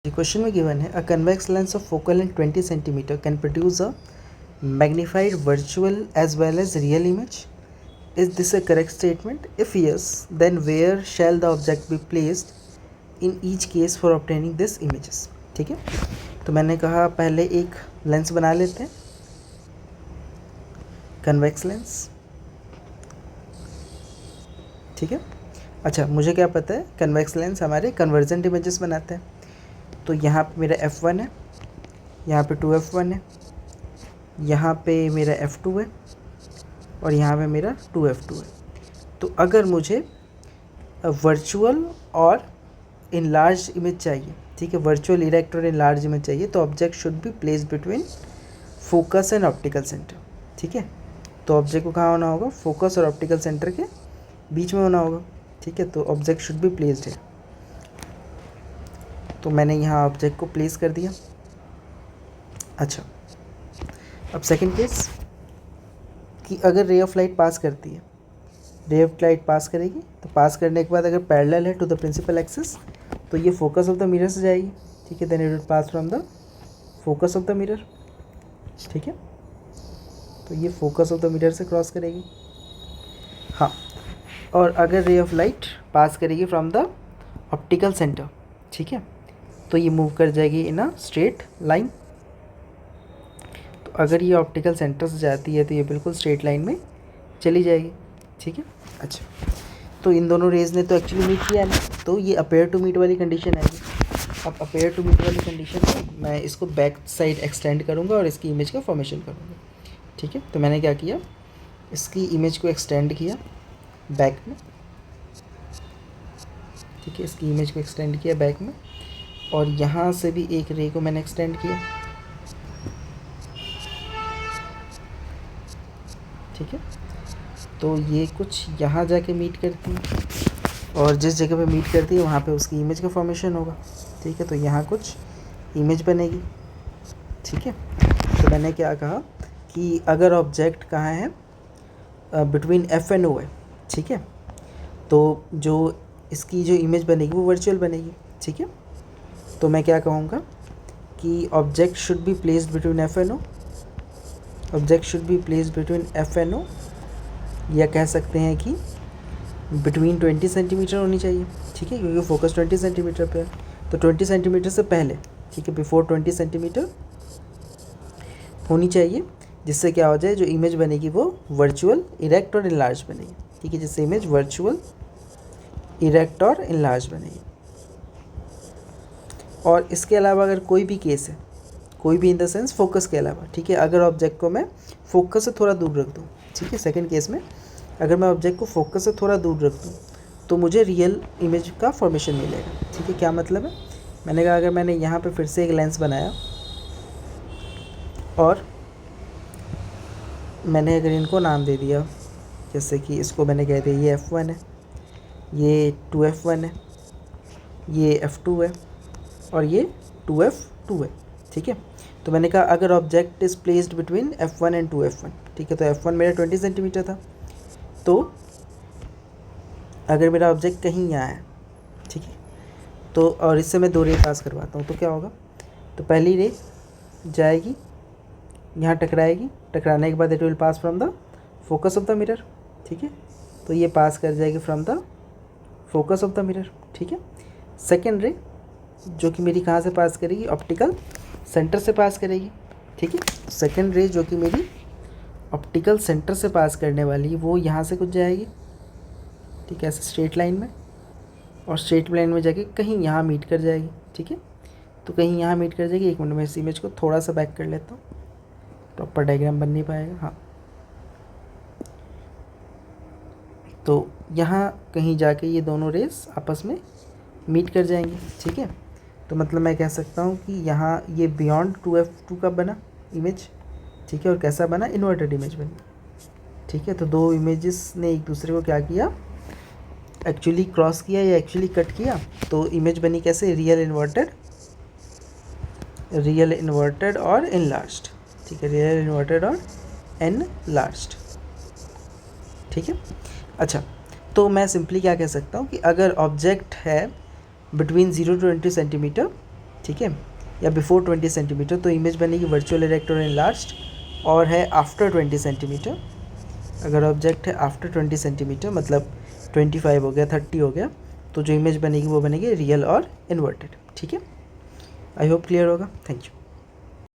The question में given है a convex lens of focal length 20 cm can produce a magnified virtual as well as real image. Is this a correct statement? If yes, then where shall the object be placed in each case for obtaining this images? ठीक है, तो मैंने कहा पहले एक lens बना लेते हैं, कन्वेक्स लेंस. ठीक है. अच्छा, मुझे क्या पता है, कन्वेक्स लेंस हमारे कन्वर्जेंट इमेजेस बनाते हैं. तो यहाँ पे मेरा f1 है, यहाँ पे 2f1 है, यहाँ पे मेरा f2 है और यहाँ पे मेरा 2f2 है. तो अगर मुझे वर्चुअल और इन लार्ज इमेज चाहिए, ठीक है, वर्चुअल इरेक्ट और इन लार्ज इमेज चाहिए, तो object should B place between focus and optical centre. ठीक है, तो ऑब्जेक्ट को कहाँ होना होगा, फोकस और ऑप्टिकल सेंटर के बीच में होना होगा. ठीक है, तो ऑब्जेक्ट शुड बी प्लेस्ड है. तो मैंने यहाँ ऑब्जेक्ट को प्लेस कर दिया. अच्छा, अब सेकंड केस कि अगर रे ऑफ लाइट पास करती है, रे ऑफ लाइट पास करेगी, तो पास करने के बाद अगर पैरेलल है टू द प्रिंसिपल एक्सिस, तो ये फोकस ऑफ द मिरर से जाएगी. ठीक है, then it will pass from the focus of the mirror. ठीक है, तो ये फोकस ऑफ द मिरर से क्रॉस करेगी. हाँ, और अगर रे ऑफ लाइट पास करेगी फ्रॉम द ऑप्टिकल सेंटर, ठीक है, तो ये मूव कर जाएगी इन अ स्ट्रेट लाइन. तो अगर ये ऑप्टिकल सेंटर से जाती है तो ये बिल्कुल स्ट्रेट लाइन में चली जाएगी. ठीक है. अच्छा, तो इन दोनों रेज ने तो एक्चुअली मीट किया है, तो ये अपेयर टू मीट वाली कंडीशन आएगी. अब अपेयर टू मीट वाली कंडीशन में मैं इसको बैक साइड एक्सटेंड करूँगा और इसकी इमेज का फॉर्मेशन करूँगा. ठीक है, तो मैंने क्या किया, इसकी इमेज को एक्सटेंड किया बैक में. ठीक है, इसकी इमेज को एक्सटेंड किया बैक में, और यहाँ से भी एक रे को मैंने एक्सटेंड किया. ठीक है, तो ये कुछ यहाँ जाके मीट करती है, और जिस जगह पे मीट करती है वहाँ पे उसकी इमेज का फॉर्मेशन होगा. ठीक है, तो यहाँ कुछ इमेज बनेगी. ठीक है, तो मैंने क्या कहा कि अगर ऑब्जेक्ट कहाँ है, बिटवीन एफ एंड ओ है. ठीक है, तो जो इसकी जो इमेज बनेगी वो वर्चुअल बनेगी. ठीक है, तो मैं क्या कहूँगा कि object should be placed between F and O, object should be placed between F and O, या कह सकते हैं कि बिटवीन 20 सेंटीमीटर होनी चाहिए. ठीक है, क्योंकि फोकस 20 सेंटीमीटर पे है, तो 20 सेंटीमीटर से पहले, ठीक है, बिफोर 20 सेंटीमीटर होनी चाहिए, जिससे क्या हो जाए, जो इमेज बनेगी वो वर्चुअल इरेक्ट और इनलार्ज बनेगी. ठीक है, जिससे इमेज वर्चुअल इरेक्ट और इनलार्ज बनेगी. और इसके अलावा अगर कोई भी केस है, कोई भी इन द सेंस फोकस के अलावा, ठीक है, अगर ऑब्जेक्ट को मैं फोकस से थोड़ा दूर रख दूँ, ठीक है, सेकंड केस में अगर मैं ऑब्जेक्ट को फोकस से थोड़ा दूर रख दूँ, तो मुझे रियल इमेज का फॉर्मेशन मिलेगा. ठीक है, क्या मतलब है, मैंने कहा अगर मैंने यहाँ पे फिर से एक लेंस बनाया और मैंने अगर इनको नाम दे दिया, जैसे कि इसको मैंने कह दिया ये f1 है, ये 2f1 है, ये f2 है और ये 2f2 है. ठीक है, तो मैंने कहा अगर object is placed between f1 and 2f1. ठीक है, तो f1 मेरा 20 सेंटीमीटर था, तो अगर मेरा ऑब्जेक्ट कहीं यहाँ है, ठीक है, तो और इससे मैं 2 रे पास करवाता हूँ, तो क्या होगा, तो पहली रे जाएगी यहाँ टकराएगी, टकराने के बाद it will pass from the focus of the mirror. ठीक है, तो ये पास कर जाएगी from the focus of the mirror. ठीक है, सेकेंड रे जो कि मेरी कहाँ से पास करेगी, ऑप्टिकल सेंटर से पास करेगी. ठीक है, सेकेंड रे जो कि मेरी ऑप्टिकल सेंटर से पास करने वाली है वो यहाँ से कुछ जाएगी. ठीक है, ऐसे स्ट्रेट लाइन में, और स्ट्रेट लाइन में जाके कहीं यहाँ मीट कर जाएगी. ठीक है, तो कहीं यहाँ मीट कर जाएगी. एक मिनट में इस इमेज को थोड़ा सा बैक कर लेता हूँ, प्रॉपर डायग्राम बन नहीं पाएगा. हाँ, तो यहाँ कहीं जाके ये दोनों रेस आपस में मीट कर जाएंगे. ठीक है, तो मतलब मैं कह सकता हूँ कि यहाँ ये बियॉन्ड 2f2 का बना इमेज. ठीक है, और कैसा बना, इन्वर्टेड इमेज बनी. ठीक है, तो दो इमेजेस ने एक दूसरे को क्या किया, एक्चुअली क्रॉस किया या एक्चुअली कट किया. तो इमेज बनी कैसे, रियल इन्वर्टेड और इनलार्ज्ड. ठीक है, रियल इन्वर्टेड और इनलार्ज्ड. ठीक है, अच्छा, तो मैं सिंपली क्या कह सकता हूँ कि अगर ऑब्जेक्ट है बिटवीन 0 to 20 सेंटीमीटर, ठीक है, या बिफोर 20 सेंटीमीटर, तो इमेज बनेगी वर्चुअल इरेक्ट और एनलार्ज्ड, और है आफ्टर 20 सेंटीमीटर। अगर ऑब्जेक्ट है आफ्टर 20 सेंटीमीटर मतलब 25 हो गया, 30 हो गया, तो जो इमेज बनेगी वो बनेगी रियल और इन्वर्टेड। ठीक है, आई होप क्लियर होगा। Thank you.